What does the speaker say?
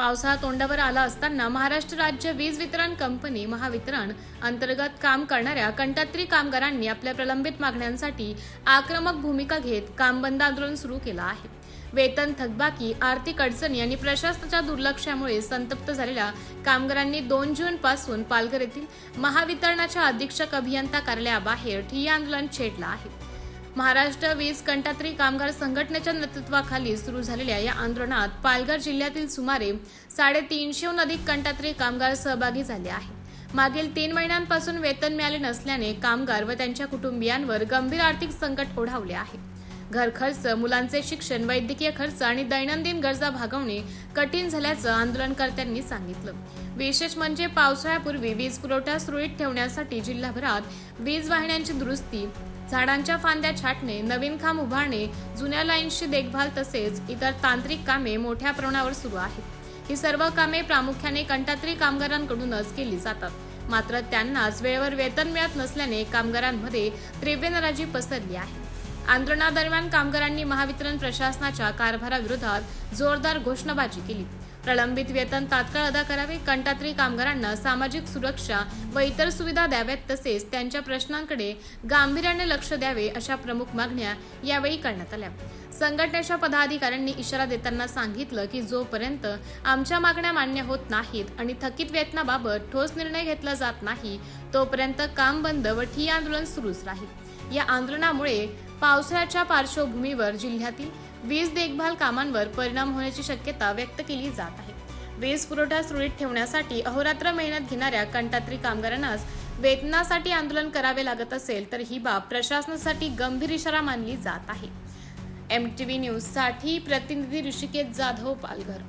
पावसाळा तोंडावर आला असताना महाराष्ट्र राज्य वीज वितरण कंपनी महावितरण अंतर्गत काम करणाऱ्या कंत्राटी कामगारांनी आपल्या प्रलंबित मागण्यांसाठी आक्रमक भूमिका घेत काम बंद आंदोलन सुरू केलं आहे। वेतन थकबाकी, आर्थिक अडचणी आणि प्रशासनाच्या दुर्लक्षामुळे संतप्त झालेल्या कामगारांनी 2 जून पासून पालघर येथील महावितरणाच्या अधीक्षक अभियंता कार्यालयाबाहेर ठिय्या आंदोलन छेडलं आहे। महाराष्ट्र वीज कंत्राटी कामगार संघटनेच्या नेतृत्वाखाली सुरू झालेल्या या आंदोलनात पालघर जिल्ह्यातील सुमारे 350हून अधिक कंत्राटी कामगार सहभागी झाले आहेत। मागील 3 महिन्यांपासून वेतन मिळाले नसल्याने कामगार व त्यांच्या कुटुंबियांवर गंभीर आर्थिक संकट ओढावले आहे। घर खर्च, मुलांचे शिक्षण, वैद्यकीय खर्च आणि दैनंदिन गरजा भागवणे कठीण झाल्याचं आंदोलनकर्त्यांनी सांगितलं। विशेष म्हणजे पावसाळ्यापूर्वी वीज पुरवठा सुरळीत ठेवण्यासाठी जिल्हाभरात वीज वाहिन्यांची दुरुस्ती, झाडांच्या फांद्या छाटणे, नवीन खांब उभारणे, जुन्या लाईन्सची देखभाल तसेच इतर तांत्रिक कामे मोठ्या प्रमाणावर सुरू आहेत। ही सर्व कामे प्रामुख्याने कंत्राटी कामगारांकडूनच केली जातात। मात्र त्यांनाच वेळेवर वेतन मिळत नसल्याने कामगारांमध्ये तीव्र नाराजी पसरली आहे। आंदोलनादरम्यान कामगारांनी महावितरण प्रशासनाच्या कारभाराविरोधात जोरदार घोषणाबाजी केली। प्रलंबित वेतन तात्काळ अदा करावे, कंत्राटी कामगारांना सामाजिक सुरक्षा व इतर सुविधा द्याव्यात तसेच त्यांच्या प्रश्नांकडे गांभीर्याने लक्ष द्यावे अशा प्रमुख मागण्या यावेळी करण्यात आल्या। संघटनेच्या पदाधिकाऱ्यांनी इशारा देताना सांगितलं की जोपर्यंत आमच्या मागण्या मान्य होत नाहीत आणि थकीत वेतनाबाबत ठोस निर्णय घेतला जात नाही तोपर्यंत काम बंद व ठिय्या आंदोलन सुरूच राहील। या आंदोलनामुळे पावसाळ्याच्या पार्श्वभूमीवर जिल्ह्यातील वीज देखभाल कामांवर परिणाम होण्याची शक्यता व्यक्त केली जात आहे। वीज पुरवठा सुरळीत ठेवण्यासाठी अहोरात्र मेहनत घेणाऱ्या कंत्राटी कामगारांनाच वेतनासाठी आंदोलन करावे लागत असेल तर ही बाब प्रशासनासाठी गंभीर इशारा मानली जात आहे। MTV न्यूज साठी प्रतिनिधी ऋषिकेश जाधव, पालघर।